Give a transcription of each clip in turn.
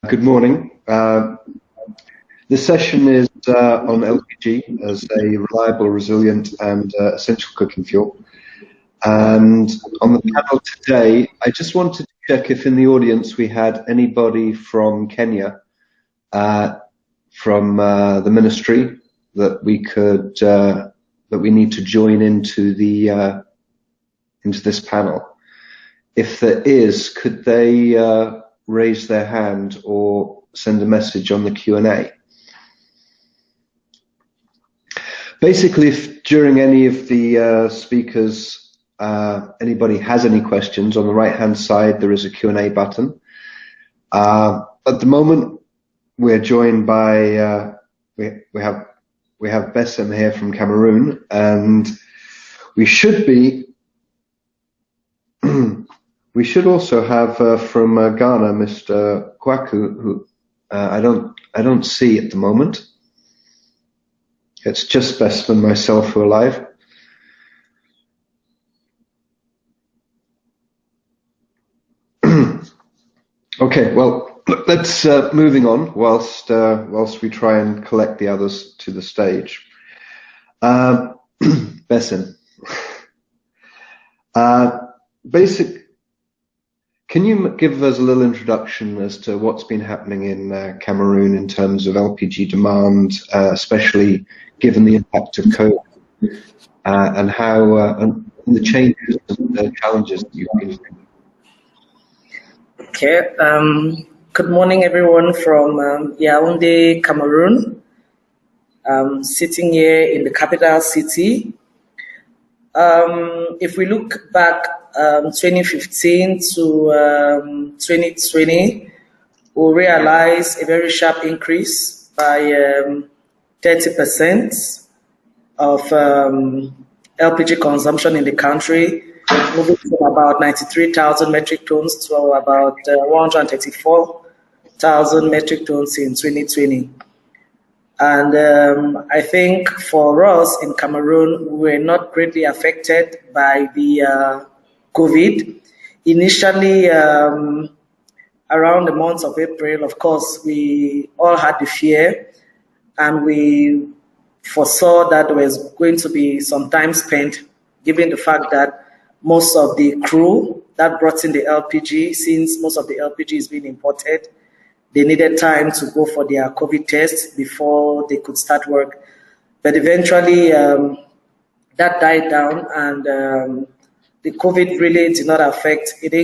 Good morning. This session is on LPG as a reliable, resilient and essential cooking fuel. And on the panel today, I just wanted to check if in the audience we had anybody from Kenya, from the ministry, that we could that we need to join into the into this panel. If there is, could they raise their hand or send a message on the Q&A? Basically, if during any of the speakers, anybody has any questions, on the right-hand side there is a Q&A button. At the moment, we're joined by we have Bessem here from Cameroon, and we should be. We should also have from Ghana, Mr. Kwake, who I don't see at the moment. It's just Bessem and myself who are live. Okay, well, let's moving on whilst we try and collect the others to the stage. Bessem, can you give us a little introduction as to what's been happening in Cameroon in terms of LPG demand, especially given the impact of COVID, and how and the changes and the challenges that you've been facing? Okay. Good morning, everyone from Yaoundé, Cameroon. Sitting here in the capital city. If we look back 2015 to 2020, we realize a very sharp increase by 30% of LPG consumption in the country, moving from about 93,000 metric tons to about 134,000 metric tons in 2020. And I think for us in Cameroon, we were not greatly affected by the COVID. Initially, around the month of April, of course, we all had the fear, and we foresaw that there was going to be some time spent, given the fact that most of the crew that brought in the LPG, since most of the LPG is being imported, they needed time to go for their COVID tests before they could start work. But eventually, that died down, and the COVID really did not affect. It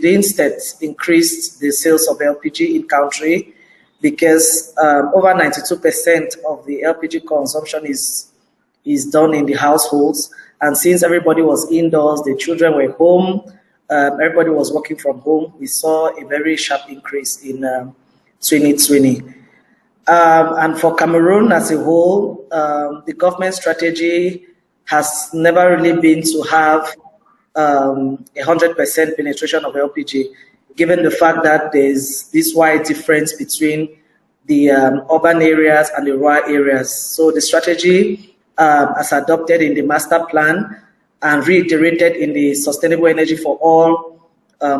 instead increased the sales of LPG in country, because over 92% of the LPG consumption is done in the households. And since everybody was indoors, the children were home, everybody was working from home, we saw a very sharp increase in 2020. And for Cameroon as a whole, the government strategy has never really been to have 100% penetration of LPG, given the fact that there's this wide difference between the urban areas and the rural areas. So the strategy, as adopted in the master plan and reiterated in the Sustainable Energy for All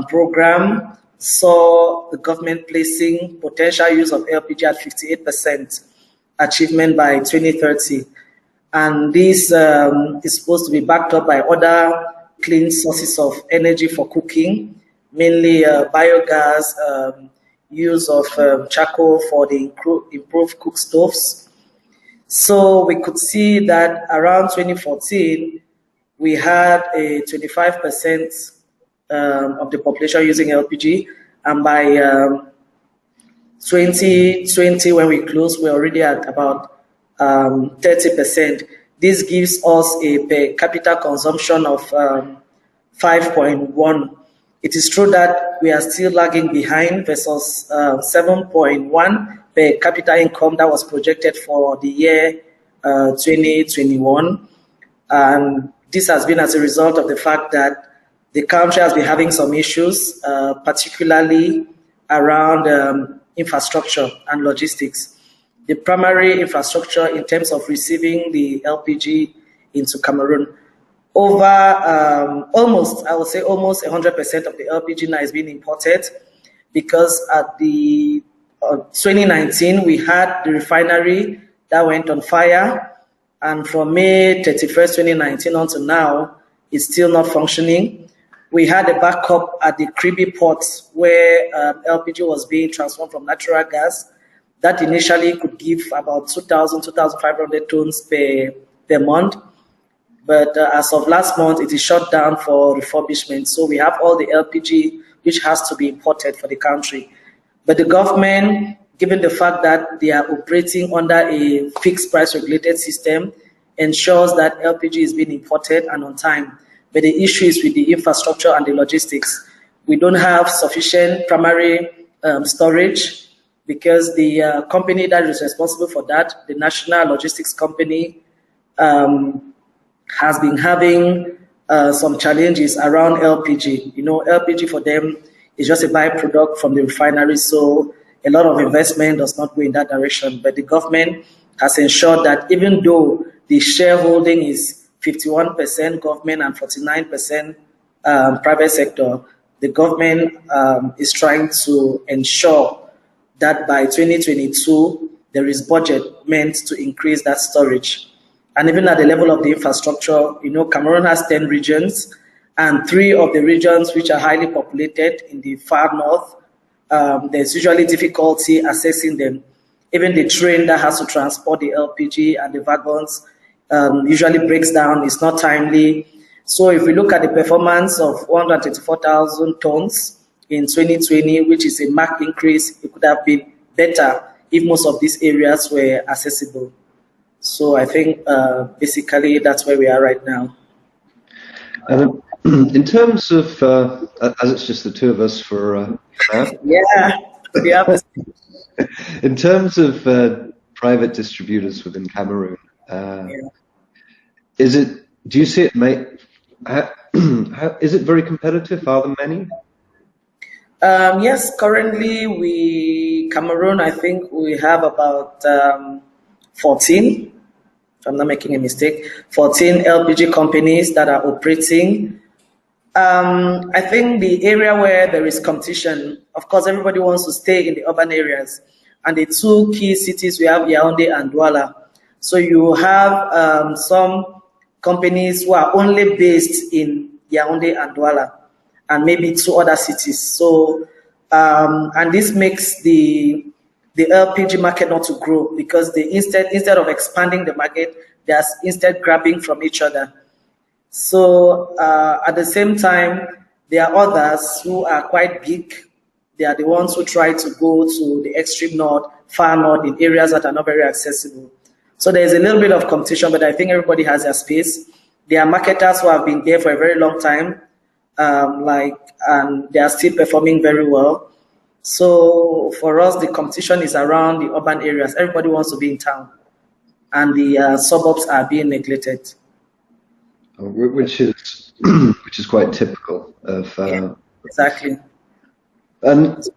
program, saw the government placing potential use of LPG at 58% achievement by 2030. And this is supposed to be backed up by other clean sources of energy for cooking, mainly biogas, use of charcoal for the improved cook stoves. So we could see that around 2014, we had a 25% of the population using LPG, and by 2020, when we closed, we're already at about 30%. This gives us a per capita consumption of 5.1. It is true that we are still lagging behind versus 7.1 per capita income that was projected for the year 2021. And this has been as a result of the fact that the country has been having some issues, particularly around infrastructure and logistics. The primary infrastructure in terms of receiving the LPG into Cameroon, over almost 100% of the LPG now is being imported, because at the 2019, we had the refinery that went on fire, and from May 31st, 2019 until now, it's still not functioning. We had a backup at the Kribi port where LPG was being transformed from natural gas. That initially could give about 2,000, 2,500 tons per month. But as of last month, it is shut down for refurbishment. So we have all the LPG which has to be imported for the country. But the government, given the fact that they are operating under a fixed price regulated system, ensures that LPG is being imported and on time. But the issue is with the infrastructure and the logistics. We don't have sufficient primary storage because the company that is responsible for that, the National Logistics Company, has been having some challenges around LPG. You know, LPG for them is just a byproduct from the refinery, so a lot of investment does not go in that direction. But the government has ensured that even though the shareholding is 51% government and 49% private sector, the government is trying to ensure that by 2022, there is budget meant to increase that storage. And even at the level of the infrastructure, you know, Cameroon has 10 regions, and 3 of the regions which are highly populated in the far north, there's usually difficulty accessing them. Even the train that has to transport the LPG and the wagons usually breaks down, it's not timely. So if we look at the performance of 124,000 tons in 2020, which is a marked increase, it could have been better if most of these areas were accessible. So I think basically that's where we are right now. In terms of, as it's just the two of us for now. Yeah. In terms of private distributors within Cameroon, is it? Do you see it? Is it very competitive? Are there many? Yes, currently Cameroon, I think we have about 14. If I'm not making a mistake, 14 LPG companies that are operating. I think the area where there is competition, of course, everybody wants to stay in the urban areas. And the 2 key cities, we have Yaoundé and Duah. So you have some companies who are only based in Yaoundé and Duah, and maybe 2 other cities. So, and this makes the LPG market not to grow because they instead of expanding the market, they are instead grabbing from each other. So at the same time, there are others who are quite big. They are the ones who try to go to the extreme north, far north, in areas that are not very accessible. So there's a little bit of competition, but I think everybody has their space. There are marketers who have been there for a very long time, and they are still performing very well. So for us, the competition is around the urban areas. Everybody wants to be in town, and the suburbs are being neglected. Which is quite typical of. Exactly. And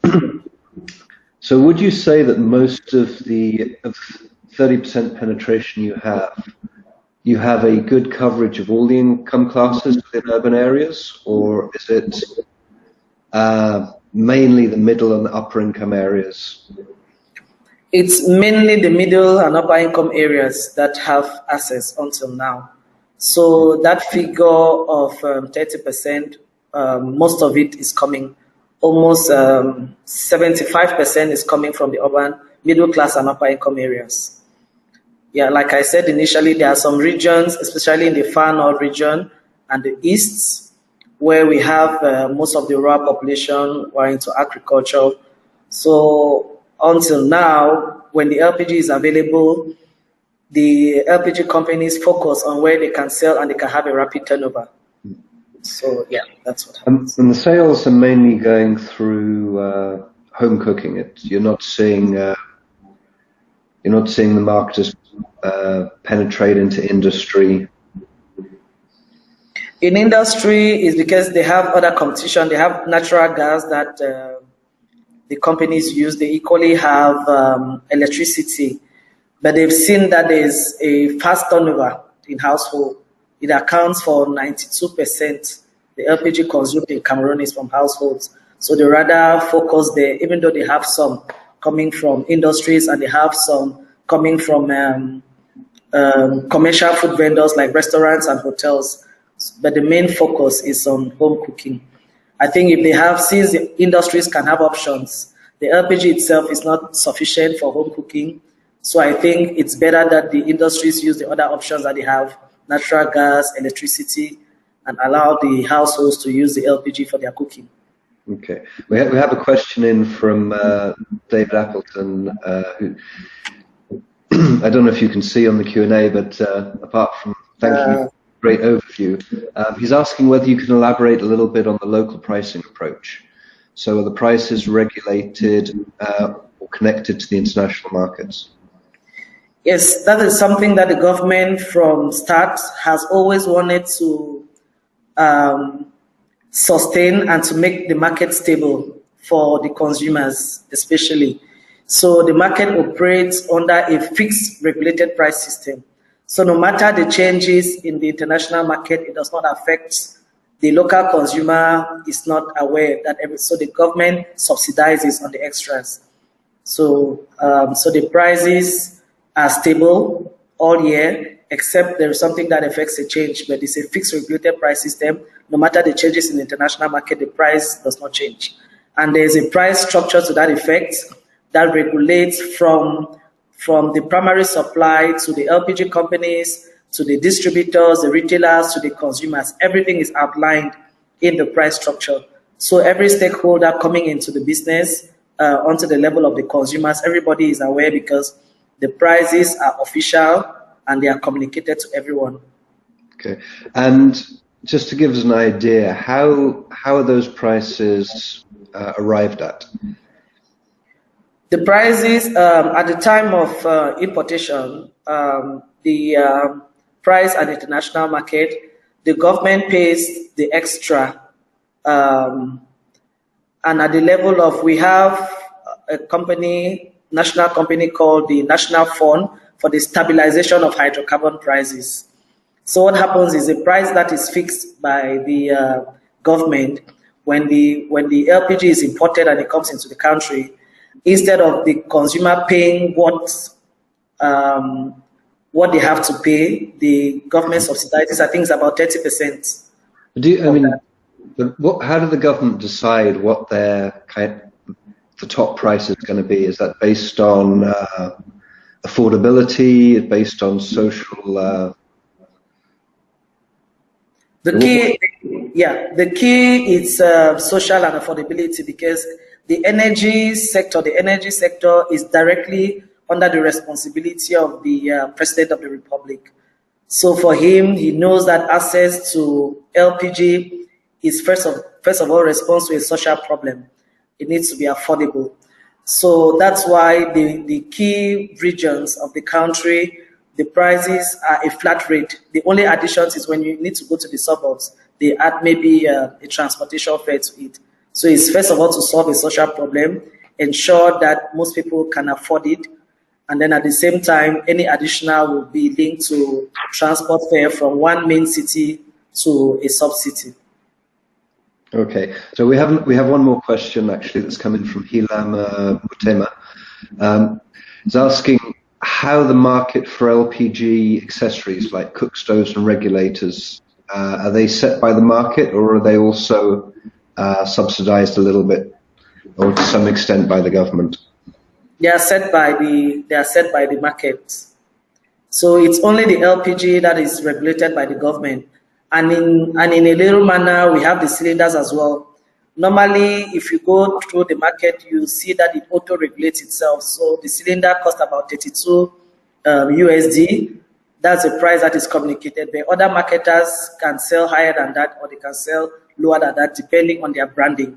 so, would you say that most of the 30% penetration you have a good coverage of all the income classes within urban areas, or is it mainly the middle and upper income areas? It's mainly the middle and upper income areas that have access until now. So that figure of 30%, most of it is coming, almost 75% is coming from the urban, middle class and upper income areas. Yeah, like I said initially, there are some regions, especially in the far north region and the east, where we have most of the rural population who are into agriculture. So until now, when the LPG is available, the LPG companies focus on where they can sell and they can have a rapid turnover. So yeah, that's what happens. And the sales are mainly going through home cooking. You're not seeing the marketers penetrate into industry. In industry, is because they have other competition. They have natural gas that the companies use. They equally have electricity. But they've seen that there's a fast turnover in household. It accounts for 92%. The LPG consumed in Cameroon is from households. So they rather focus there, even though they have some coming from industries, and they have some coming from commercial food vendors like restaurants and hotels. But the main focus is on home cooking. I think if they have, since the industries can have options, the LPG itself is not sufficient for home cooking. So I think it's better that the industries use the other options that they have, natural gas, electricity, and allow the households to use the LPG for their cooking. Okay. We have a question in from David Appleton, who I don't know if you can see on the Q&A, but apart from thank you, great overview. He's asking whether you can elaborate a little bit on the local pricing approach. So are the prices regulated or connected to the international markets? Yes, that is something that the government from start has always wanted to sustain and to make the market stable for the consumers especially. So the market operates under a fixed regulated price system. So no matter the changes in the international market, it does not affect the local consumer. Is not aware that so the government subsidizes on the extras. So so the prices are stable all year, except there is something that affects a change, but it's a fixed regulated price system. No matter the changes in the international market, the price does not change. And there's a price structure to that effect that regulates from the primary supply to the LPG companies, to the distributors, the retailers, to the consumers. Everything is outlined in the price structure. So every stakeholder coming into the business, onto the level of the consumers, everybody is aware because the prices are official and they are communicated to everyone. Okay. And just to give us an idea, how are those prices arrived at? The prices at the time of importation, the price at the international market, the government pays the extra. And at the level of, we have a company, national company called the National Fund for the Stabilization of Hydrocarbon Prices. So what happens is a price that is fixed by the government when the LPG is imported and it comes into the country. Instead of the consumer paying what they have to pay, the government subsidizes. I think it's about 30%. How do the government decide what the top price is going to be? Is that based on affordability? Based on social? The key is social and affordability, because the energy sector is directly under the responsibility of the President of the Republic. So for him, he knows that access to LPG is first of all response to a social problem. It needs to be affordable. So that's why the key regions of the country, the prices are a flat rate. The only additions is when you need to go to the suburbs, they add maybe a transportation fare to it. So it's first of all to solve a social problem, ensure that most people can afford it, and then at the same time, any additional will be linked to transport fare from one main city to a sub-city. Okay, so we have one more question actually that's come in from Hilam Mutema. It's asking how the market for LPG accessories like cook stoves and regulators, are they set by the market, or are they also subsidized a little bit or to some extent by the government? They are set by the market. So it's only the LPG that is regulated by the government. And in a little manner, we have the cylinders as well. Normally, if you go through the market, you see that it auto-regulates itself. So the cylinder costs about 32 USD. That's the price that is communicated. But other marketers can sell higher than that, or they can sell lower than that, depending on their branding.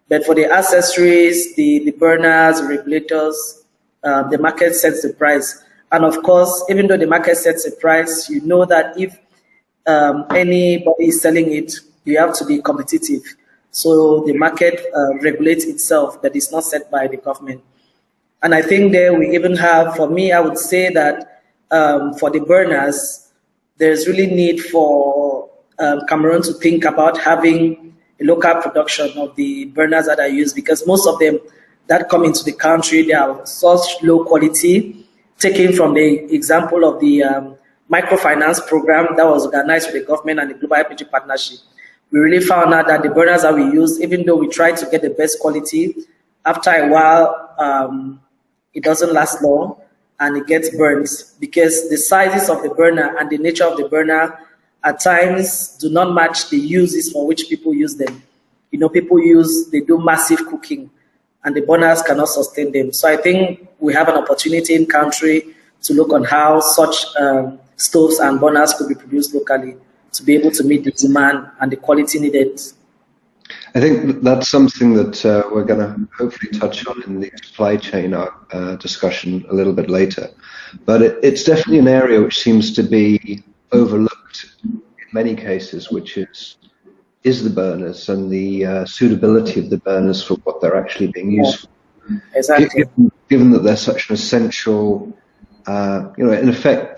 But for the accessories, the burners, the regulators, the market sets the price. And of course, even though the market sets the price, you know that if anybody is selling it, you have to be competitive. So the market regulates itself, but it's not set by the government. And I think there we even have, for me, I would say that for the burners, there's really need for Cameroon to think about having a local production of the burners that are used, because most of them that come into the country, they are such low quality, taken from the example of the microfinance program that was organized with the government and the Global LPG Partnership. We really found out that the burners that we use, even though we try to get the best quality, after a while, it doesn't last long and it gets burned because the sizes of the burner and the nature of the burner at times do not match the uses for which people use them. You know, they do massive cooking and the burners cannot sustain them. So I think we have an opportunity in country to look on how such stoves and burners could be produced locally to be able to meet the demand and the quality needed. I think that's something that we're going to hopefully touch on in the supply chain discussion a little bit later. But it's definitely an area which seems to be overlooked in many cases, which is the burners and the suitability of the burners for what they're actually being used for. Exactly. Given that they're such an essential, in effect,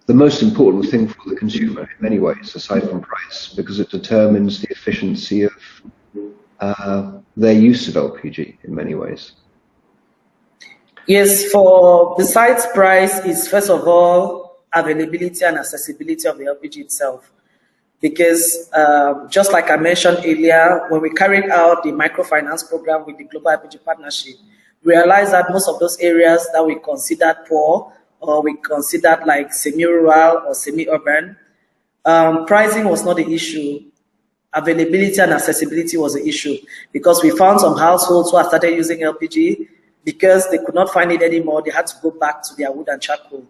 the most important thing for the consumer in many ways, aside from price, because it determines the efficiency of their use of LPG in many ways. Yes, besides price is first of all availability and accessibility of the LPG itself. Because just like I mentioned earlier, when we carried out the microfinance program with the Global LPG Partnership, we realized that most of those areas that we considered poor or we considered like semi-rural or semi-urban, pricing was not the issue. Availability and accessibility was the issue because we found some households who had started using LPG because they could not find it anymore. They had to go back to their wood and charcoal.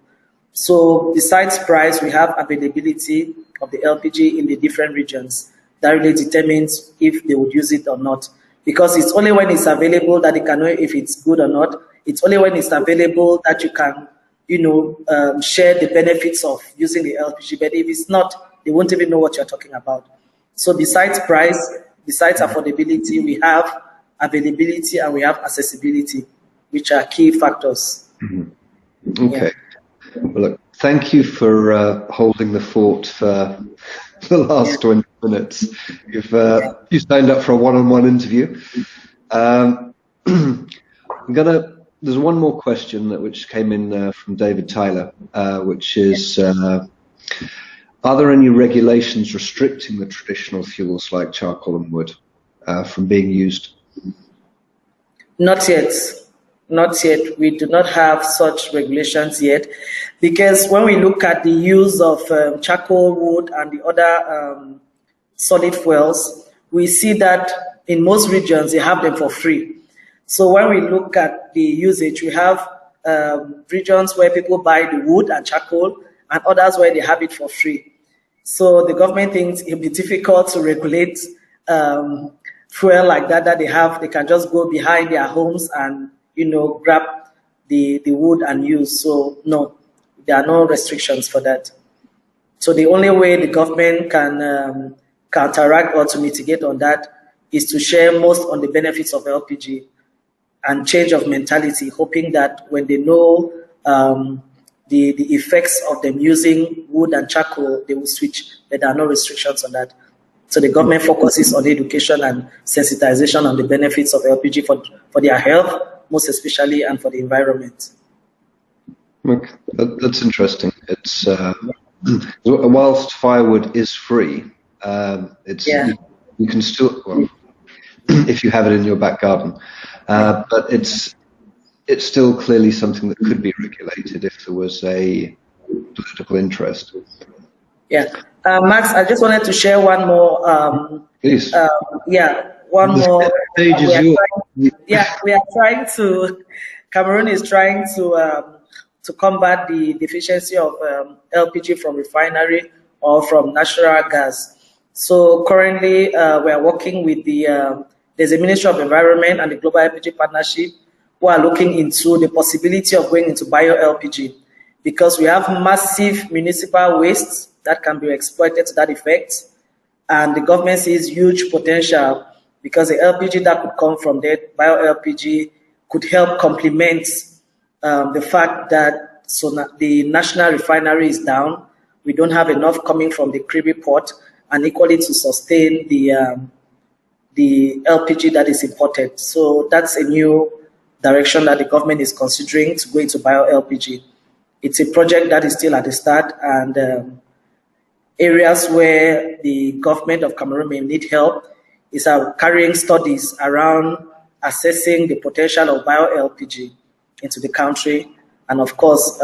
So besides price, we have availability of the LPG in the different regions. That really determines if they would use it or not. Because it's only when it's available that they can know if it's good or not. It's only when it's available that you can, share the benefits of using the LPG. But if it's not, they won't even know what you're talking about. So besides price, besides affordability, we have availability and we have accessibility, which are key factors. Mm-hmm. Okay. Yeah. Well, look, thank you for holding the fort for the last 20 minutes. You signed up for a one-on-one interview. There's one more question which came in from David Tyler, which is, are there any regulations restricting the traditional fuels like charcoal and wood from being used? Not yet. Not yet. We do not have such regulations yet, because when we look at the use of charcoal, wood, and the other solid fuels, we see that in most regions they have them for free. So when we look at the usage, we have regions where people buy the wood and charcoal, and others where they have it for free. So the government thinks it will be difficult to regulate fuel like that they have. They can just go behind their homes and grab the wood and use. So no, there are no restrictions for that. So the only way the government can counteract or to mitigate on that is to share most on the benefits of LPG and change of mentality, hoping that when they know the effects of them using wood and charcoal, they will switch, but there are no restrictions on that. So the government focuses on education and sensitization on the benefits of LPG for their health, most especially, and for the environment. Okay. That's interesting. It's whilst firewood is free, you can still, if you have it in your back garden, but it's still clearly something that could be regulated if there was a political interest. Yeah, Max, I just wanted to share one more. Please. One more. We are trying to. Cameroon is trying to combat the deficiency of LPG from refinery or from natural gas. So currently, we are working with there's a Ministry of Environment and the Global LPG Partnership who are looking into the possibility of going into bio-LPG, because we have massive municipal wastes that can be exploited to that effect. And the government sees huge potential because the LPG that could come from that bio-LPG could help complement the fact that the national refinery is down. We don't have enough coming from the Kribi port, and equally to sustain the the LPG that is imported. So that's a new direction that the government is considering to go into bio-LPG. It's a project that is still at the start, and areas where the government of Cameroon may need help is carrying studies around assessing the potential of bio-LPG into the country, and of course,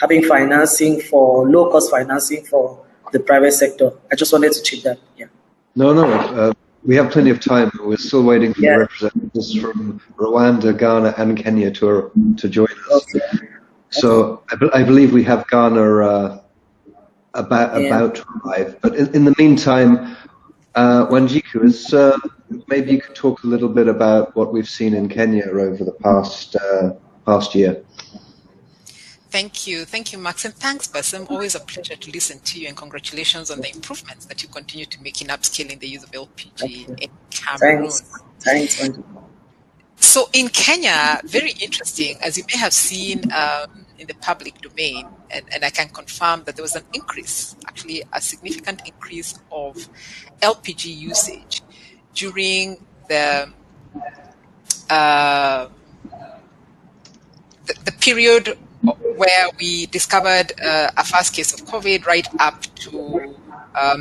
having financing for low-cost financing for the private sector. I just wanted to check that. Yeah. No. We have plenty of time. We're still waiting for the representatives from Rwanda, Ghana, and Kenya to join us. Okay. So I believe we have Ghana about to arrive. But in the meantime, Wanjiku, maybe you could talk a little bit about what we've seen in Kenya over the past year. Thank you, Max, and thanks, Bessem. Always a pleasure to listen to you, and congratulations on the improvements that you continue to make in upscaling the use of LPG in Cameroon. Thanks. So in Kenya, very interesting, as you may have seen in the public domain, and I can confirm that there was an increase, actually a significant increase of LPG usage during the period where we discovered a first case of COVID right up to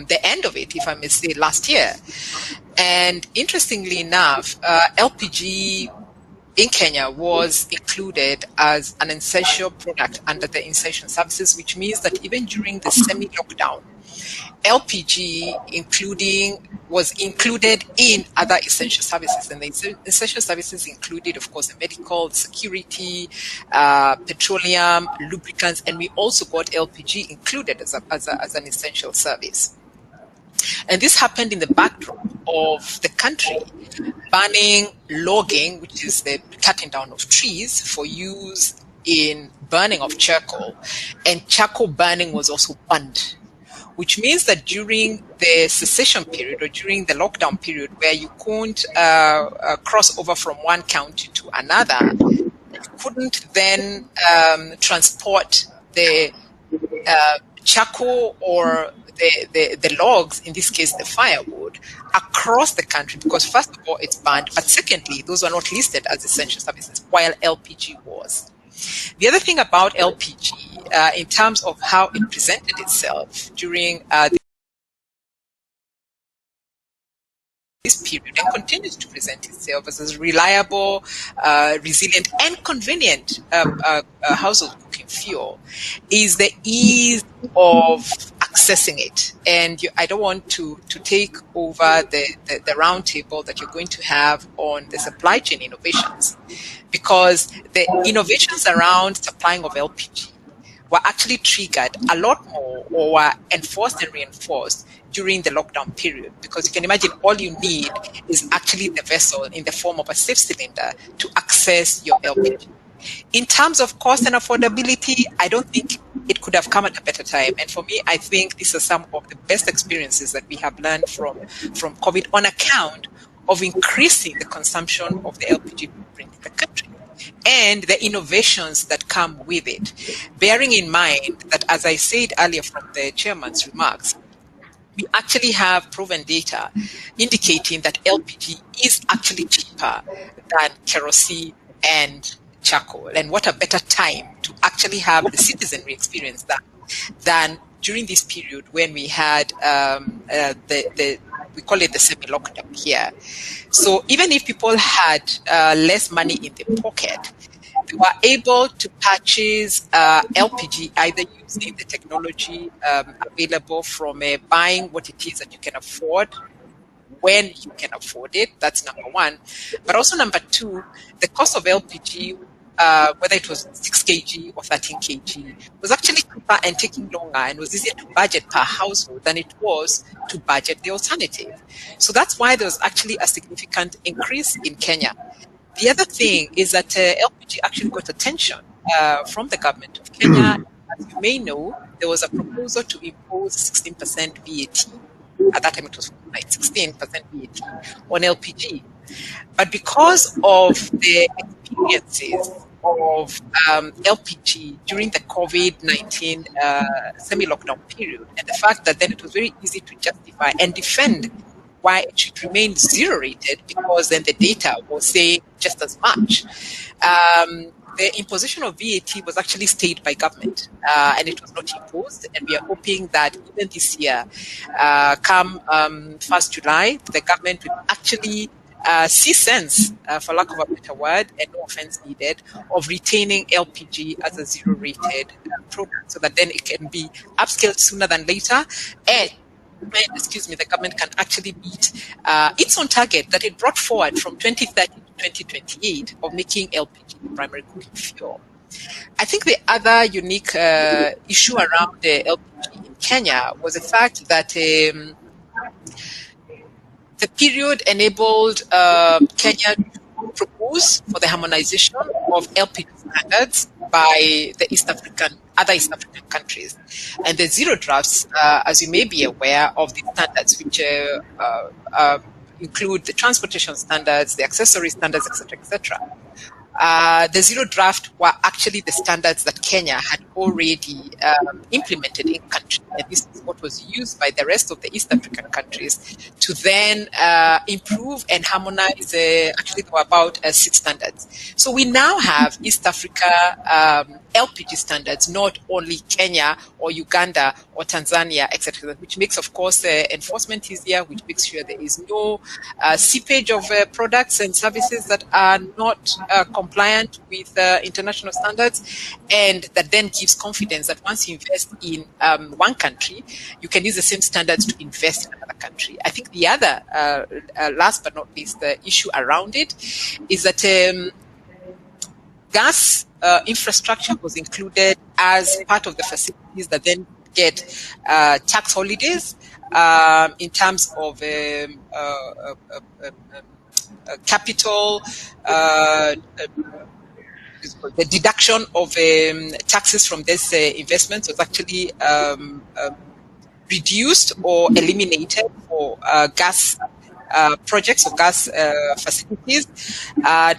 the end of it, if I may say, last year. And interestingly enough, LPG in Kenya was included as an essential product under the essential services, which means that even during the semi-lockdown, LPG was included in other essential services, and the essential services included, of course, the medical, security, petroleum, lubricants, and we also got LPG included as an essential service. And this happened in the backdrop of the country banning logging, which is the cutting down of trees for use in burning of charcoal, and charcoal burning was also banned, which means that during the cessation period or during the lockdown period where you couldn't cross over from one county to another, you couldn't then transport the charcoal or the logs, in this case the firewood, across the country, because first of all it's banned, but secondly those are not listed as essential services, while LPG was. The other thing about LPG, in terms of how it presented itself during this period and continues to present itself as a reliable, resilient, and convenient household cooking fuel, is the ease of accessing it. And I don't want to take over the roundtable that you're going to have on the supply chain innovations, because the innovations around supplying of LPG were actually triggered a lot more, or were enforced and reinforced during the lockdown period, because you can imagine all you need is actually the vessel in the form of a safe cylinder to access your LPG. In terms of cost and affordability, I don't think it could have come at a better time. And for me, I think these are some of the best experiences that we have learned from COVID on account of increasing the consumption of the LPG footprint in the country and the innovations that come with it. Bearing in mind that, as I said earlier from the chairman's remarks, we actually have proven data indicating that LPG is actually cheaper than kerosene and charcoal. And what a better time to actually have the citizenry experience that than during this period when we had we call it the semi-lockdown here. So even if people had less money in their pocket, they were able to purchase LPG either using the technology available from buying what it is that you can afford when you can afford it. That's number one. But also number two, the cost of LPG, whether it was 6 kg or 13 kg, was actually cheaper and taking longer, and was easier to budget per household than it was to budget the alternative. So that's why there was actually a significant increase in Kenya. The other thing is that LPG actually got attention from the government of Kenya. As you may know, there was a proposal to impose 16% VAT. At that time, it was like 16% VAT on LPG. But because of the experiences of LPG during the COVID-19 semi-lockdown period, and the fact that then it was very easy to justify and defend why it should remain zero rated, because then the data will say just as much. The imposition of VAT was actually stayed by government, and it was not imposed. And we are hoping that even this year, come 1st July, the government will actually see sense, for lack of a better word, and no offense needed, of retaining LPG as a zero-rated product, so that then it can be upscaled sooner than later, and the government can actually meet its own target that it brought forward from 2030 to 2028 of making LPG the primary cooking fuel. I think the other unique issue around the LPG in Kenya was the fact that the period enabled Kenya to propose for the harmonization of LPG standards by the other East African countries. And the zero drafts, as you may be aware of the standards, which include the transportation standards, the accessory standards, etc., etc. The zero draft were actually the standards that Kenya had already implemented in country, and this is what was used by the rest of the East African countries to then improve and harmonize. Actually, there were about 6 standards. So we now have East Africa LPG standards, not only Kenya or Uganda or Tanzania, etc., which makes, of course, enforcement easier, which makes sure there is no seepage of products and services that are not compliant with international standards, and that then gives confidence that once you invest in one country, you can use the same standards to invest in another country. I think the other, last but not least, the issue around it is that gas infrastructure was included as part of the facilities that then get tax holidays in terms of capital, the deduction of taxes from this investment was actually reduced or eliminated for gas projects or gas facilities.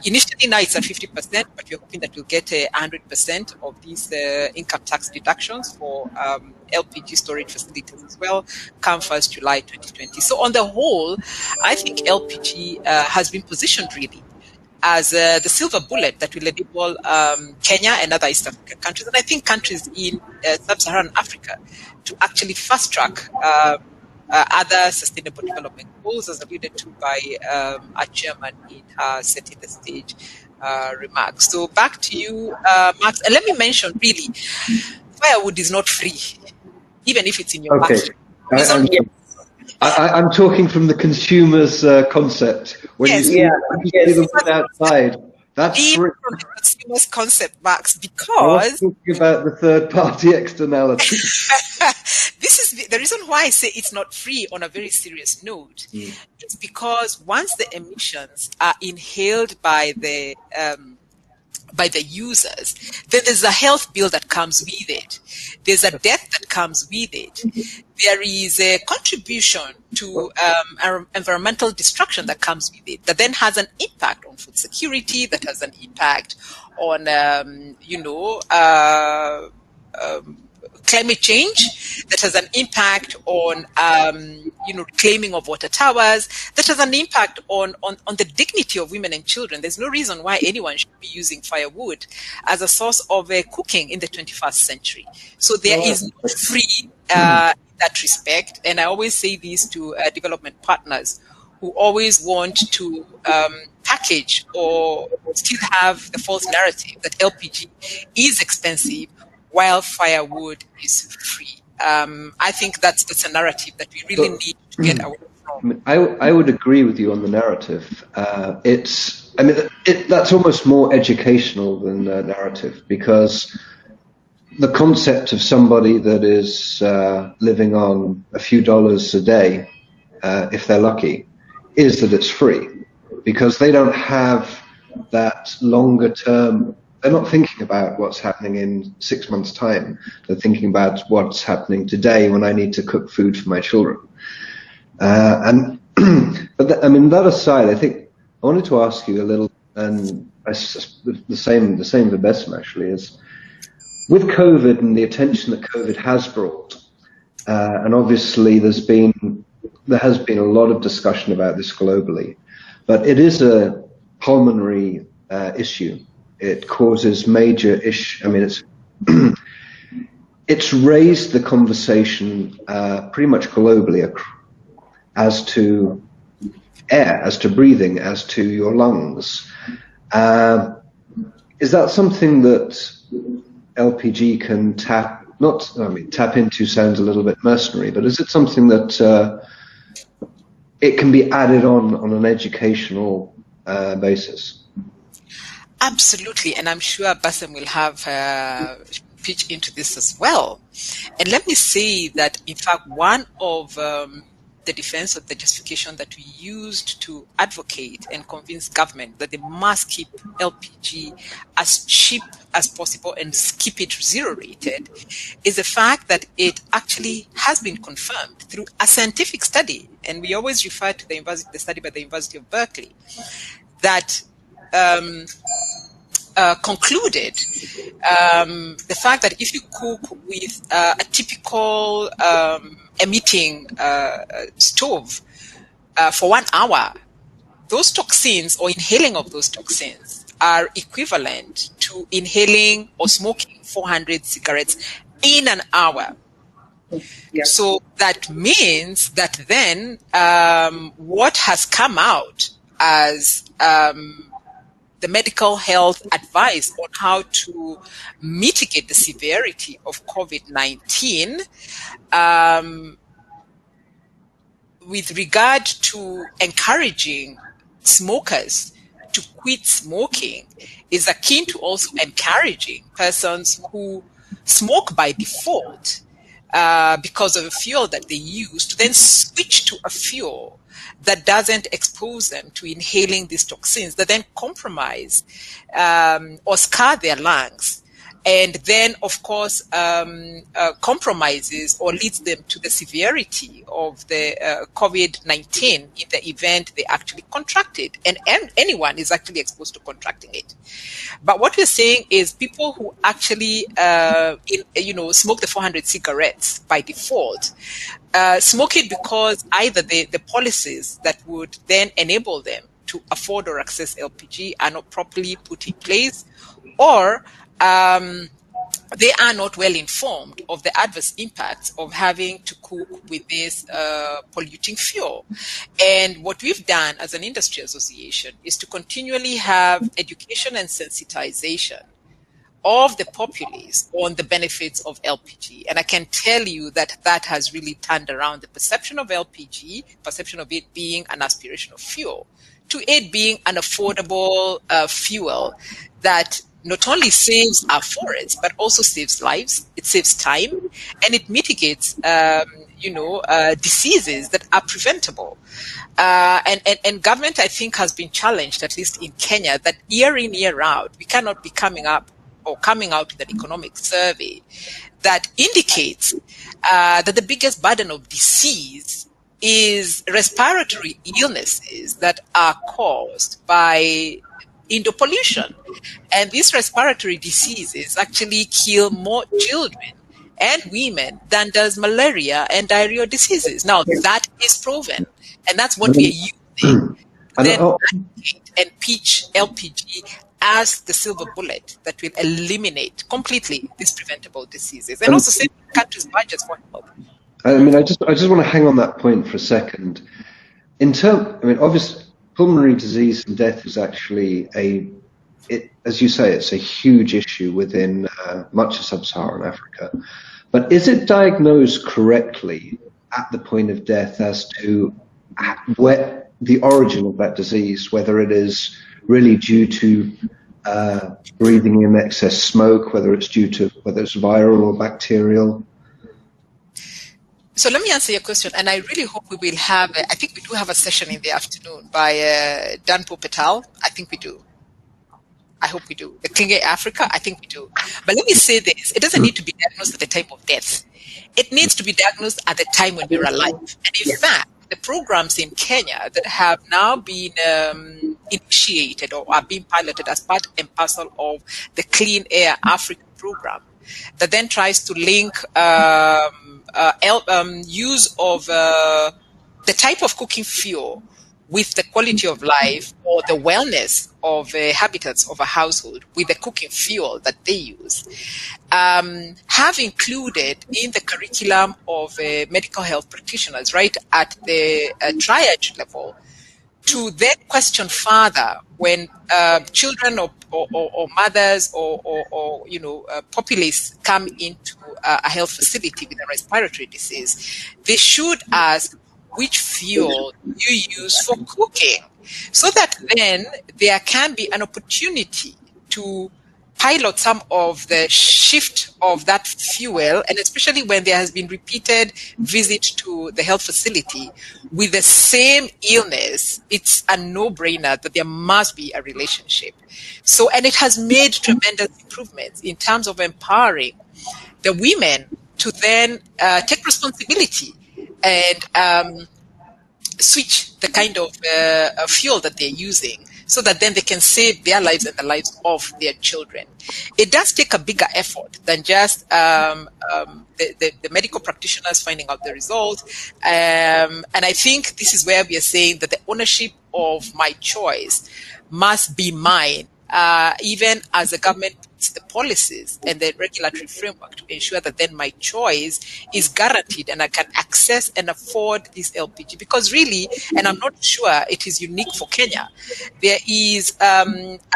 Initially, now it's at 50%, but we're hoping that we'll get 100% of these income tax deductions for LPG storage facilities as well, come 1st July 2020. So on the whole, I think LPG has been positioned really as the silver bullet that will enable Kenya and other East African countries, and I think countries in sub-Saharan Africa, to actually fast-track other sustainable development goals, as alluded to by Agyemang in her setting the stage remarks. So back to you, Max. And let me mention, really, firewood is not free, even if it's in your backyard. I'm talking from the consumer's concept. When you see the wood outside, that's free. From the consumer's concept, Max, because I'm talking about the third-party externality. This is the reason why I say it's not free on a very serious note. It's because once the emissions are inhaled by the users, then there's a health bill that comes with it. There's a death that comes with it. There is a contribution to environmental destruction that comes with it, that then has an impact on food security, that has an impact on, climate change, that has an impact on, reclaiming of water towers, that has an impact on the dignity of women and children. There's no reason why anyone should be using firewood as a source of cooking in the 21st century. So there is no free in that respect. And I always say this to development partners who always want to package or still have the false narrative that LPG is expensive while firewood is free. I think that's a narrative that we really need to get away from. I would agree with you on the narrative. That's almost more educational than a narrative, because the concept of somebody that is living on a few dollars a day, if they're lucky, is that it's free, because they don't have that longer term. They're not thinking about what's happening in 6 months' time. They're thinking about what's happening today when I need to cook food for my children. But that aside, I think I wanted to ask you a little, and the same for Bessem actually, is with COVID and the attention that COVID has brought, and obviously there's been there has been a lot of discussion about this globally, but it is a pulmonary issue. It causes major issues. I mean, it's raised the conversation pretty much globally as to air, as to breathing, as to your lungs. Is that something that LPG can tap into sounds a little bit mercenary, but is it something that it can be added on an educational basis? Absolutely, and I'm sure Bessem will have pitch into this as well. And let me say that, in fact, one of the defense of the justification that we used to advocate and convince government that they must keep LPG as cheap as possible and keep it zero rated is the fact that it actually has been confirmed through a scientific study. And we always refer to the study by the University of Berkeley that concluded the fact that if you cook with a typical emitting stove for 1 hour, those toxins or inhaling of those toxins are equivalent to inhaling or smoking 400 cigarettes in an hour. Yeah. So that means that then what has come out as the medical health advice on how to mitigate the severity of COVID-19 with regard to encouraging smokers to quit smoking is akin to also encouraging persons who smoke by default because of a fuel that they use to then switch to a fuel that doesn't expose them to inhaling these toxins that then compromise or scar their lungs, and then, of course, compromises or leads them to the severity of the COVID-19 in the event they actually contract it, and anyone is actually exposed to contracting it. But what we're saying is people who actually, smoke the 400 cigarettes by default, smoke it because either the policies that would then enable them to afford or access LPG are not properly put in place, or they are not well informed of the adverse impacts of having to cook with this polluting fuel. And what we've done as an industry association is to continually have education and sensitization of the populace on the benefits of LPG. And I can tell you that that has really turned around the perception of LPG, perception of it being an aspirational fuel, to it being an affordable fuel that not only saves our forests, but also saves lives, it saves time, and it mitigates, diseases that are preventable. And government, I think, has been challenged, at least in Kenya, that year in, year out, we cannot be coming out with an economic survey that indicates that the biggest burden of disease is respiratory illnesses that are caused by indoor pollution. And these respiratory diseases actually kill more children and women than does malaria and diarrheal diseases. Now, that is proven, and that's what we are using to then advocate and pitch LPG as the silver bullet that will eliminate completely these preventable diseases and also save the country's budgets for health. I mean, I just want to hang on that point for a second. Obviously, pulmonary disease and death is actually as you say, it's a huge issue within much of sub-Saharan Africa. But is it diagnosed correctly at the point of death as to where the origin of that disease, whether it is really due to breathing in excess smoke, whether it's viral or bacterial? So let me answer your question, and I really hope we will have, I think we do have a session in the afternoon by Dan Popetal. I think we do. I hope we do. The Clean Air Africa, I think we do. But let me say this, it doesn't need to be diagnosed at the time of death. It needs to be diagnosed at the time when you're alive. And in fact, the programs in Kenya that have now been initiated or are being piloted as part and parcel of the Clean Air Africa program that then tries to link use of the type of cooking fuel with the quality of life or the wellness of habitats of a household with the cooking fuel that they use, have included in the curriculum of medical health practitioners, right at the triage level, to then question further when children or mothers or populace come into a health facility with a respiratory disease, they should ask, which fuel you use for cooking, so that then there can be an opportunity to pilot some of the shift of that fuel, and especially when there has been repeated visit to the health facility with the same illness, it's a no-brainer that there must be a relationship. So, and it has made tremendous improvements in terms of empowering the women to then take responsibility and switch the kind of fuel that they're using, so that then they can save their lives and the lives of their children. It does take a bigger effort than just the medical practitioners finding out the result. And I think this is where we are saying that the ownership of my choice must be mine, even as the government puts the policies and the regulatory framework to ensure that then my choice is guaranteed and I can access and afford this LPG. Because really, and I'm not sure it is unique for Kenya, there is a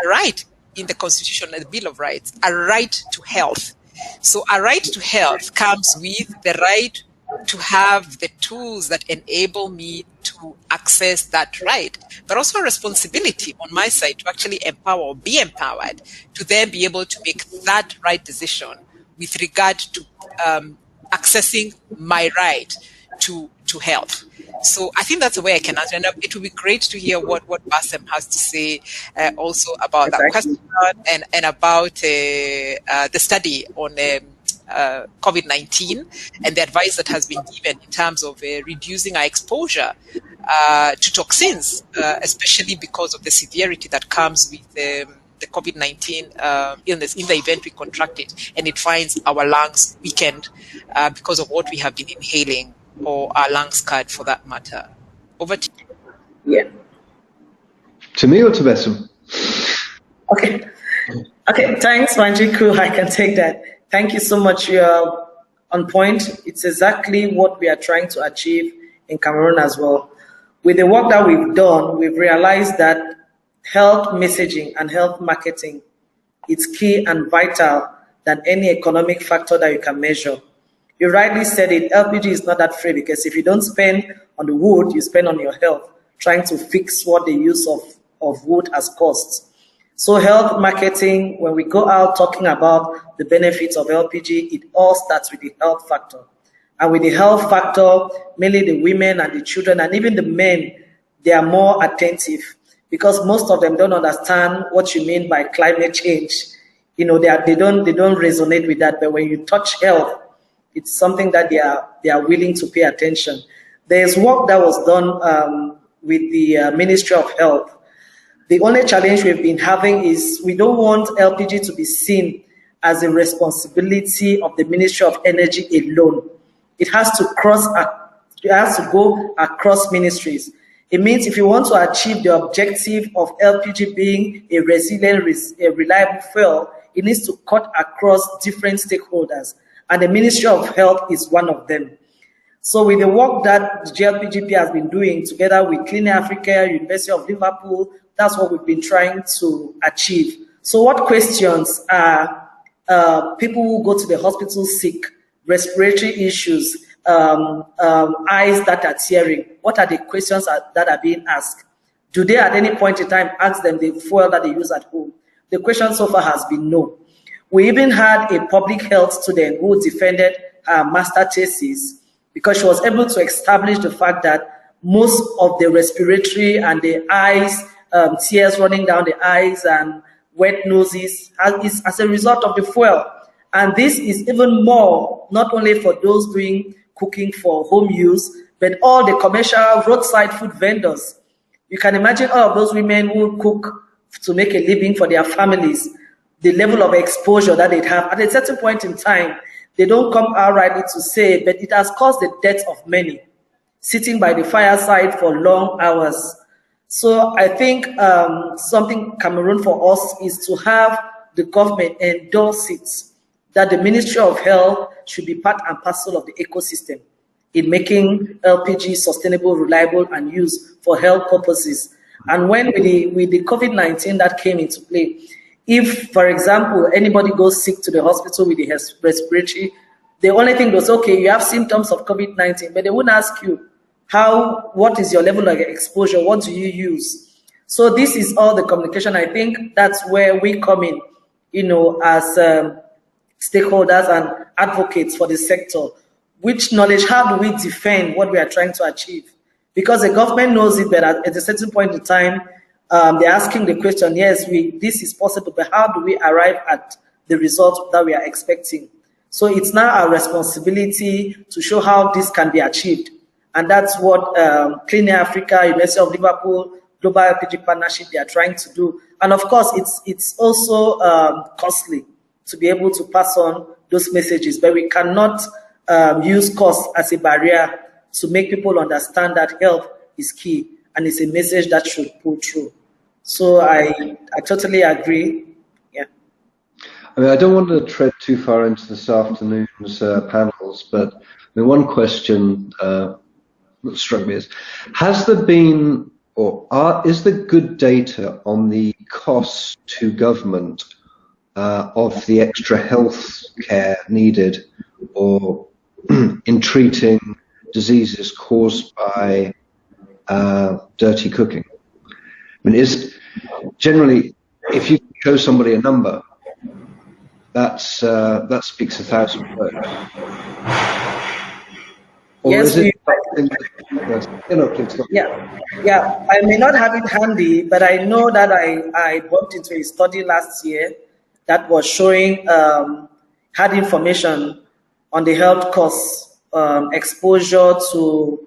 right in the Constitution and the Bill of Rights, a right to health. So a right to health comes with the right to have the tools that enable me to access that right, but also a responsibility on my side to actually empower or be empowered to then be able to make that right decision with regard to accessing my right to health. So I think that's the way I can answer. And it would be great to hear what Bessem has to say also about that question and about the study on COVID-19 and the advice that has been given in terms of reducing our exposure to toxins, especially because of the severity that comes with the COVID-19 illness in the event we contract it and it finds our lungs weakened because of what we have been inhaling, or our lungs scarred for that matter. Over to you. Yeah. To me or to Bessem? Okay, thanks, Wanjiku. I can take that. Thank you so much. You are on point. It's exactly what we are trying to achieve in Cameroon as well. With the work that we've done, we've realized that health messaging and health marketing is key and vital than any economic factor that you can measure. You rightly said it, LPG is not that free, because if you don't spend on the wood, you spend on your health, trying to fix what the use of wood has cost. So health marketing, when we go out talking about the benefits of LPG, it all starts with the health factor. And with the health factor, mainly the women and the children and even the men, they are more attentive, because most of them don't understand what you mean by climate change. You know, they don't resonate with that. But when you touch health, it's something that they are willing to pay attention. There's work that was done with the Ministry of Health. The only challenge we've been having is we don't want LPG to be seen as a responsibility of the Ministry of Energy alone. It has to go across ministries. It means if you want to achieve the objective of LPG being a resilient, a reliable fuel, it needs to cut across different stakeholders. And the Ministry of Health is one of them. So with the work that the GPLPG has been doing together with Clean Africa, University of Liverpool, that's what we've been trying to achieve. So what questions are people who go to the hospital sick, respiratory issues, eyes that are tearing? What are the questions that are being asked? Do they at any point in time ask them the fuel that they use at home? The question so far has been no. We even had a public health student who defended her master thesis because she was able to establish the fact that most of the respiratory and the eyes, tears running down the eyes and wet noses is as a result of the fuel. And this is even more, not only for those doing cooking for home use, but all the commercial roadside food vendors. You can imagine all of those women who cook to make a living for their families, the level of exposure that they have. At a certain point in time, they don't come outrightly to say, but it has caused the death of many. sitting by the fireside for long hours. So I think something Cameroon for us is to have the government endorse it, that the Ministry of Health should be part and parcel of the ecosystem in making LPG sustainable, reliable, and used for health purposes. And when with the COVID-19 that came into play, if, for example, anybody goes sick to the hospital with the respiratory, the only thing was, okay, you have symptoms of COVID-19, but they wouldn't ask you, what is your level of exposure? What do you use? So this is all the communication. I think that's where we come in, as stakeholders and advocates for the sector. Which knowledge, how do we defend what we are trying to achieve? Because the government knows it, but at a certain point in time, they're asking the question, yes, this is possible, but how do we arrive at the result that we are expecting? So it's now our responsibility to show how this can be achieved. And that's what Clean Air Africa, University of Liverpool, Global LPG Partnership, they are trying to do. And of course, it's also costly to be able to pass on those messages, but we cannot use cost as a barrier to make people understand that health is key and it's a message that should pull through. So I totally agree. Yeah. I mean, I don't want to tread too far into this afternoon's panels, but the one question that struck me is, has there been, or is there good data on the cost to government of the extra health care needed or in treating diseases caused by dirty cooking? I mean, generally, if you show somebody a number, that speaks 1,000 words. Or yes, is it yeah. I may not have it handy, but I know that I bumped into a study last year that was showing had information on the health costs, exposure to.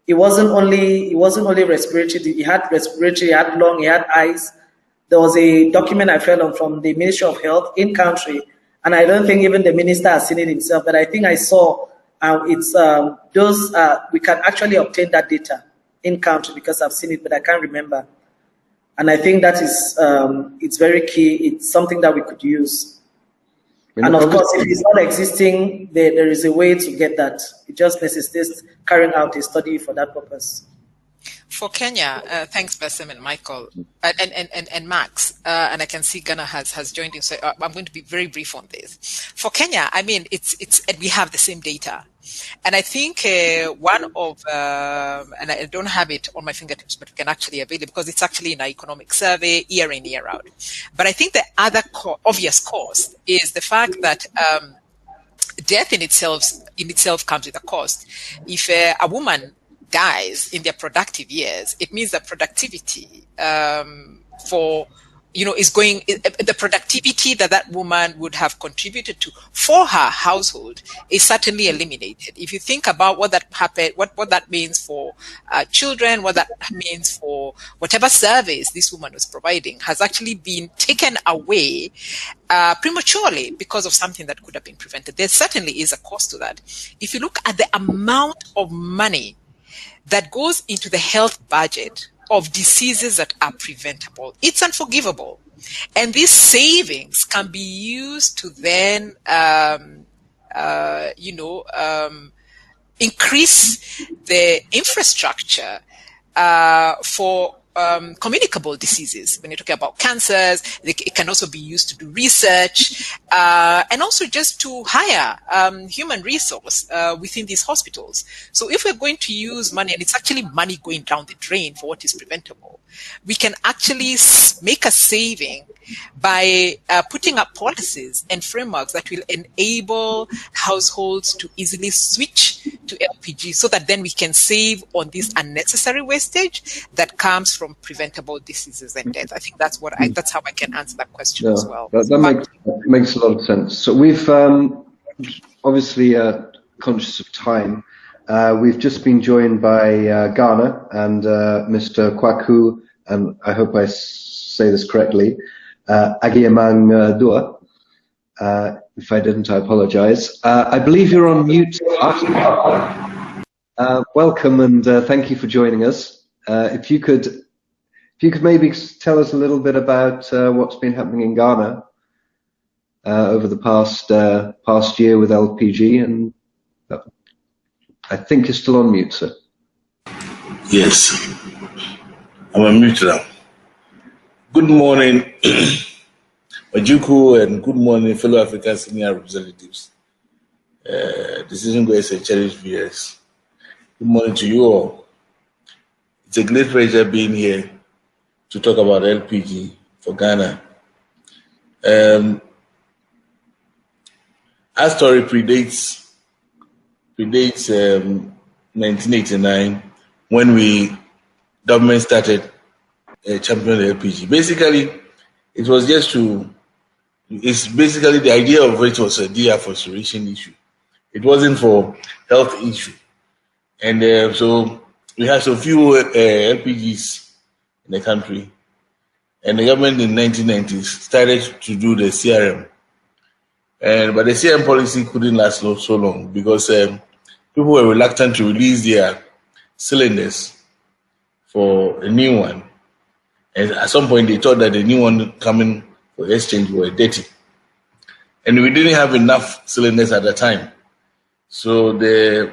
It wasn't only respiratory. He had respiratory, he had lung, he had eyes. There was a document I found from the Ministry of Health in country, and I don't think even the minister has seen it himself, but I think I saw it's those we can actually obtain that data in country because I've seen it, but I can't remember. And I think that is it's very key. It's something that we could use. And of course, if it's not existing, there is a way to get that. It just necessitates carrying out a study for that purpose. For Kenya, thanks, Bessem and Michael, and Max, and I can see Ghana has joined in, so I'm going to be very brief on this. For Kenya, I mean, and we have the same data. And I think one of, and I don't have it on my fingertips, but we can actually avail it because it's actually in our economic survey year in, year out. But I think the other obvious cost is the fact that death in itself comes with a cost. If a woman dies in their productive years, it means that productivity is going, the productivity that woman would have contributed to for her household is certainly eliminated. If you think about what that happened, what that means for children, what that means for whatever service this woman was providing has actually been taken away prematurely because of something that could have been prevented. There certainly is a cost to that. If you look at the amount of money that goes into the health budget of diseases that are preventable, it's unforgivable. And these savings can be used to then, increase the infrastructure for communicable diseases. When you're talking about cancers, it can also be used to do research and also just to hire human resource within these hospitals. So if we're going to use money, and it's actually money going down the drain for what is preventable, we can actually make a saving by putting up policies and frameworks that will enable households to easily switch to LPG so that then we can save on this unnecessary wastage that comes from preventable diseases and death. I think that's how I can answer that question as well. That makes a lot of sense. So we've obviously conscious of time. We've just been joined by Ghana and Mr. Kwake, and I hope I say this correctly, Agyemang Duah. If I didn't, I apologize. I believe you're on mute. Welcome and thank you for joining us. If you could maybe tell us a little bit about what's been happening in Ghana over the past year with LPG, and I think you're still on mute, sir. Yes, I'm on mute now. Good morning, Wanjiku, and good morning, fellow African senior representatives. Decision Goers and cherished viewers. Good morning to you all. It's a great pleasure being here to talk about LPG for Ghana. Our story predates 1989 when government started champion LPG. Basically, the idea of it was a deafforestation issue. It wasn't for health issue. And so we had so few LPGs in the country. And the government in the 1990s started to do the CRM. But the CRM policy couldn't last so long because people were reluctant to release their cylinders for a new one. And at some point, they thought that the new one coming for exchange were dirty. And we didn't have enough cylinders at the time. So the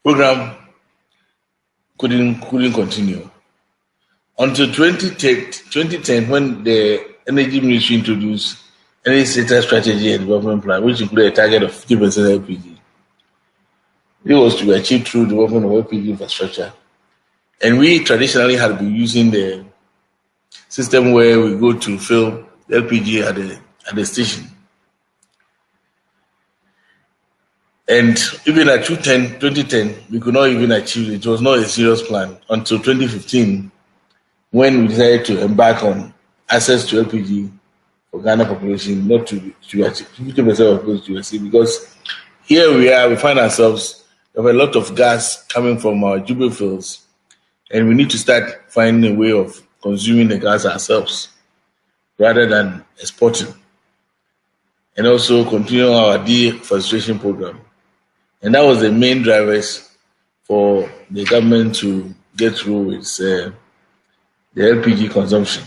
program couldn't continue. Until 2010, when the Energy Ministry introduced Energy Sector Strategy and Development Plan, which included a target of 50% LPG. It was to be achieved through development of LPG infrastructure. And we traditionally had been using the system where we go to fill LPG at the station. And even at 2010, we could not even achieve it. It was not a serious plan until 2015, when we decided to embark on access to LPG for Ghana population, not to achieve 50% of those to receive, because here we find ourselves, we have a lot of gas coming from our Jubilee fields, and we need to start finding a way of consuming the gas ourselves rather than exporting, and also continue our deforestation program. And that was the main drivers for the government to get through with the LPG consumption.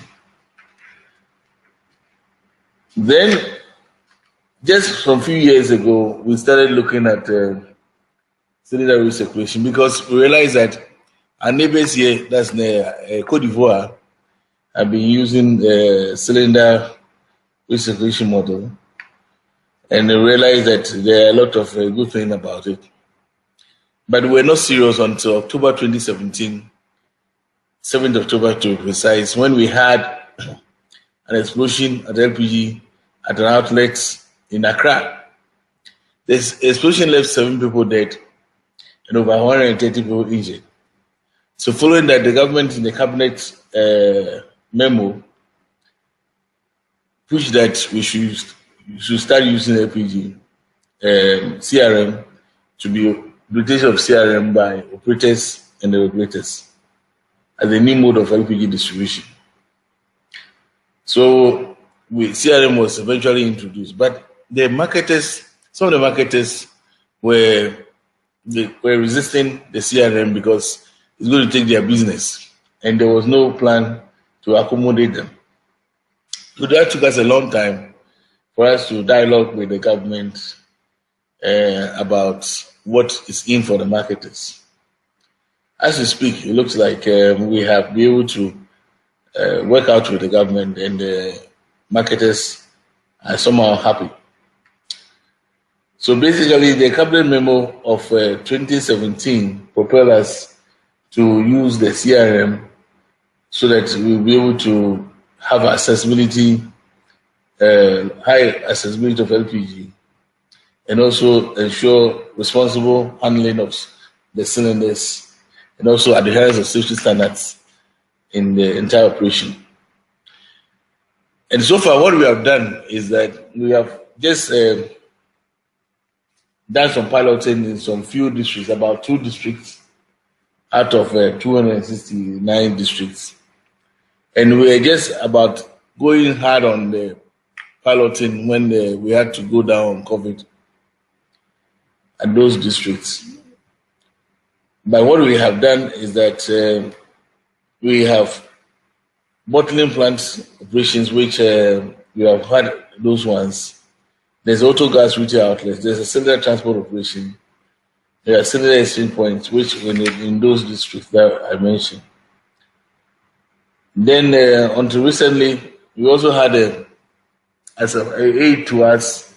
Then, just some few years ago, we started looking at cylinder recirculation because we realized that our neighbors here, that's Côte d'Ivoire, have been using the cylinder recirculation model, and we realized that there are a lot of good things about it. But we were not serious until October 2017, 7th October to be precise, when we had an explosion at LPG at an outlet in Accra. This explosion left 7 people dead and over 130 people injured. So following that, the government in the cabinet memo pushed that we should start using LPG CRM to be implementation of CRM by operators and the regulators as a new mode of LPG distribution. So CRM was eventually introduced, but the marketers, some of the marketers were resisting the CRM because it's going to take their business, and there was no plan to accommodate them. So that took us a long time for us to dialogue with the government about what is in for the marketers. As we speak, it looks like we have been able to work out with the government, and the marketers are somehow happy. So basically, the cabinet memo of 2017 propelled us to use the CRM so that we'll be able to have accessibility, high accessibility of LPG, and also ensure responsible handling of the cylinders, and also adherence of safety standards in the entire operation. And so far, what we have done is that we have just done some piloting in some few districts, about 2 districts out of 269 districts. And we are just about going hard on the piloting when we had to go down on COVID at those districts. But what we have done is that we have bottling plant operations, which we have had those ones. There's auto gas retail outlets. There's a cylinder transport operation. There are cylinder exchange points, which in those districts that I mentioned. Then until recently, we also had as an aid to us,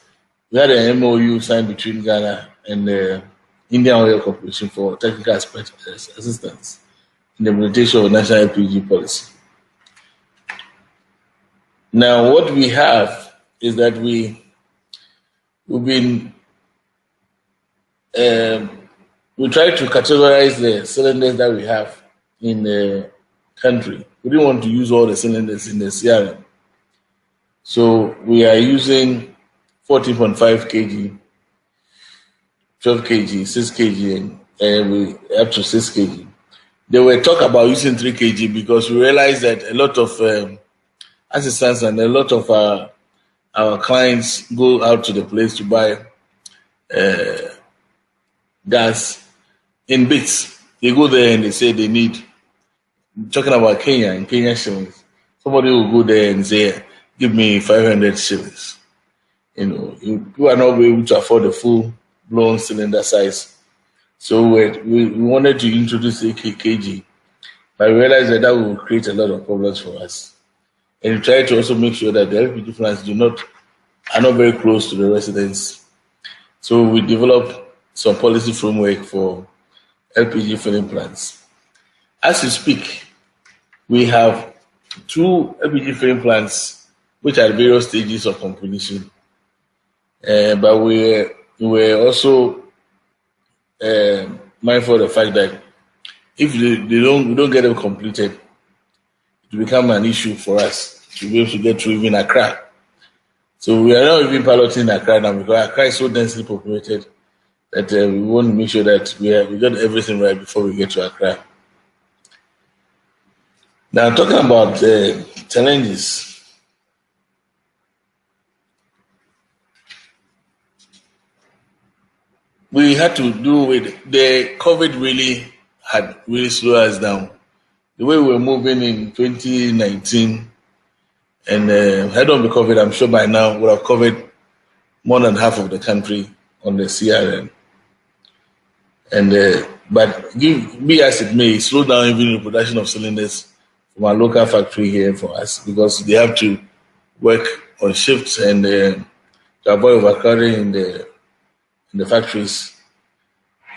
we had an MOU signed between Ghana and the Indian Oil Corporation for technical assistance in the implementation of national LPG policy. Now, what we have is that we've been we try to categorize the cylinders that we have in the country. We didn't want to use all the cylinders in the CRM. So we are using 14.5 kg, 12 kg, 6 kg, and we up to 6 kg. They were talk about using 3 kg because we realized that a lot of assistants and a lot of our clients go out to the place to buy gas in bits. They go there and they say they need, talking about Kenya and Kenya shillings, somebody will go there and say, give me 500 shillings. You know, you are not able to afford the full-blown cylinder size. So we wanted to introduce 8 kg, but we realized that will create a lot of problems for us. And we try to also make sure that the LPG plants are not very close to the residents. So we developed some policy framework for LPG filling plants. As you speak, we have 2 LPG filling plants which are at various stages of completion. But we were also mindful of the fact that if we don't get them completed, it will become an issue for us to be able to get through even Accra. So we are not even piloting Accra now because Accra is so densely populated that we want to make sure that we got everything right before we get to Accra. Now, talking about challenges. We had to do with the COVID had really slowed us down. The way we were moving in 2019, and had not been COVID, I'm sure by now would have covered more than half of the country on the CRM. And but be as it may, slow down even the production of cylinders from our local factory here for us because they have to work on shifts and to avoid overcrowding in the factories.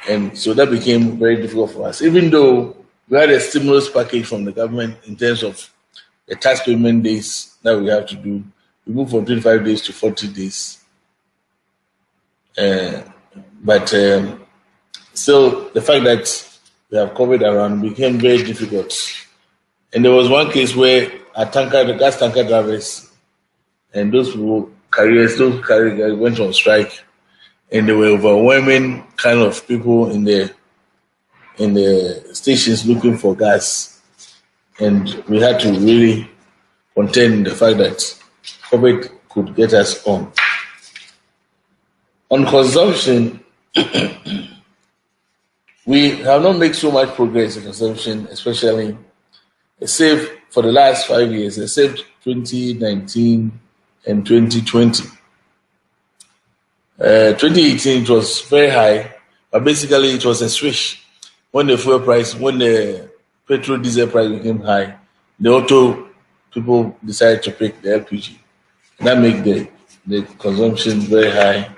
And so that became very difficult for us. Even though we had a stimulus package from the government in terms of the tax payment days that we have to do, we moved from 25 days to 40 days. But still, the fact that we have COVID around became very difficult. And there was one case where the gas tanker drivers and those carriers went on strike, and there were overwhelming kind of people in the stations looking for gas, and we had to really contend the fact that COVID could get us on. On consumption, we have not made so much progress in consumption, especially except for the last 5 years, except 2019 and 2020. 2018 it was very high, but basically it was a switch. When the petrol diesel price became high, the auto people decided to pick the LPG. And that made the consumption very high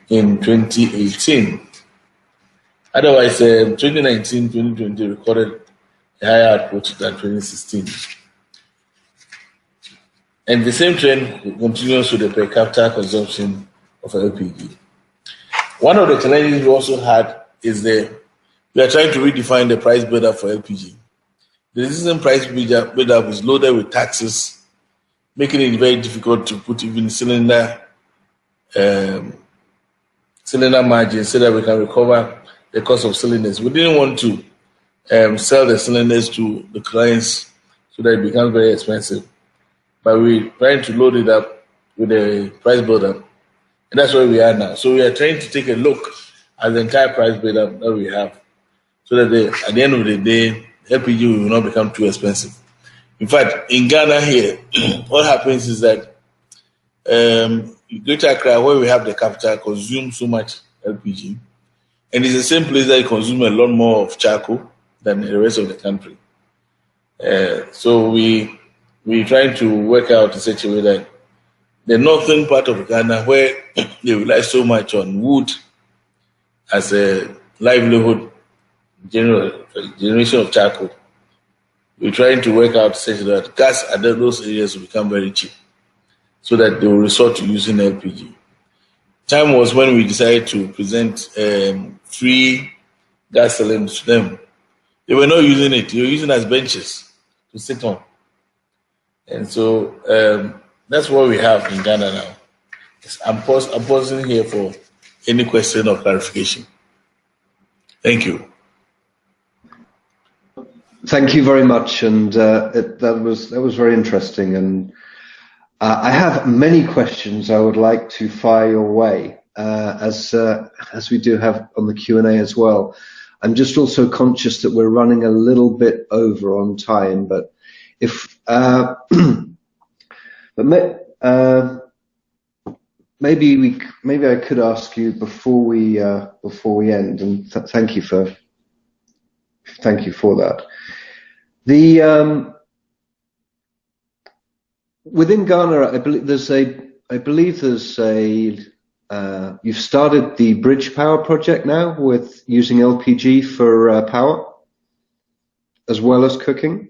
in 2018. Otherwise, 2019, 2020 recorded a higher output than 2016. And the same trend continues with the per capita consumption of LPG. One of the challenges we also had is we are trying to redefine the price build-up for LPG. The existing price build-up is loaded with taxes, making it very difficult to put even cylinder margins so that we can recover the cost of cylinders. We didn't want to sell the cylinders to the clients so that it becomes very expensive. But we're trying to load it up with a price build-up. And that's where we are now. So we are trying to take a look at the entire price build-up that we have so that at the end of the day, LPG will not become too expensive. In fact, in Ghana here, what happens is that Greater Accra, where we have the capital, consumes so much LPG, and it's the same place that consumes a lot more of charcoal than the rest of the country. So we try to work out in such a way that the northern part of Ghana, where they rely so much on wood as a livelihood, generation of charcoal, we're trying to work out such that gas at those areas will become very cheap, so that they will resort to using LPG. Time was when we decided to present free gas cylinders to them. They were not using it; they were using it as benches to sit on, and so that's what we have in Ghana now. I'm pausing here for any question or clarification. Thank you. Thank you very much, and that was very interesting. And I have many questions I would like to fire your way, as we do have on the Q&A as well. I'm just also conscious that we're running a little bit over on time, but if maybe I could ask you before we end, and thank you for that. Within Ghana, I believe there's a you've started the bridge power project now with using LPG for power as well as cooking.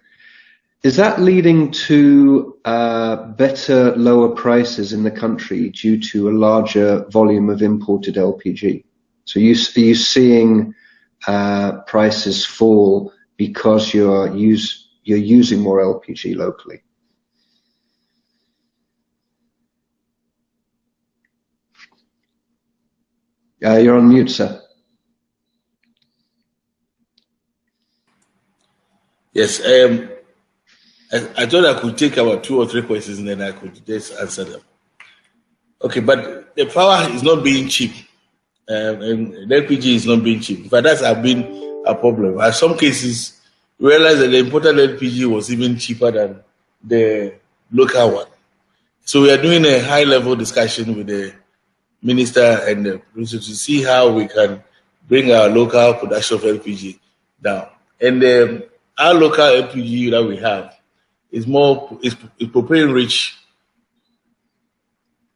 Is that leading to better, lower prices in the country due to a larger volume of imported LPG? So are you seeing prices fall because you're using more LPG locally? You're on mute, sir. Yes, I thought I could take about 2 or 3 questions and then I could just answer them. Okay, but the power is not being cheap, and the LPG is not being cheap. But that's been a problem. In some cases, we realized that the imported LPG was even cheaper than the local one. So we are doing a high-level discussion with the minister and the producer to see how we can bring our local production of LPG down. And our local LPG that we have is propane rich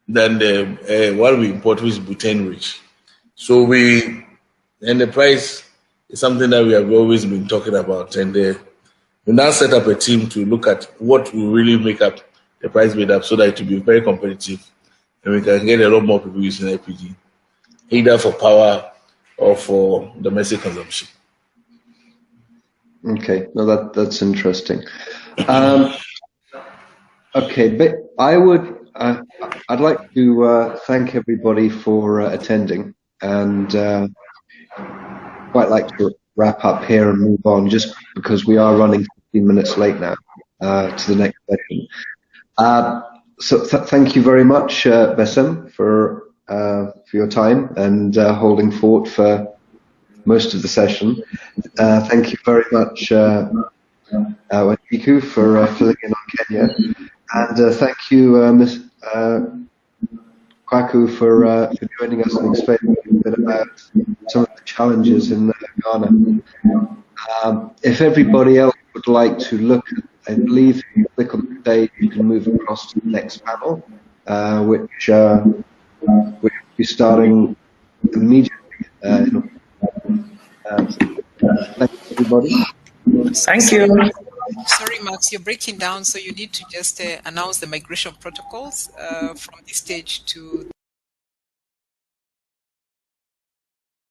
than the one we import, which is butane rich. So the price is something that we have always been talking about, and we now set up a team to look at what will really make up the price made up so that it will be very competitive and we can get a lot more people using LPG, either for power or for domestic consumption. Okay, no, that's interesting. Okay, but I'd like to thank everybody for attending, and quite like to wrap up here and move on, just because we are running 15 minutes late now to the next session. So thank you very much, Bessem, for your time and holding fort for most of the session. Thank you very much, Wanjiku, for filling in on Kenya, and thank you, Ms. Kwake, for joining us and explaining a bit about some of the challenges in Ghana. If everybody else would like to look, I believe if you click on the stage, you can move across to the next panel, which will be starting immediately. Thank you, everybody. Thank you. Sorry, Max, you're breaking down, so you need to just announce the migration protocols from this stage to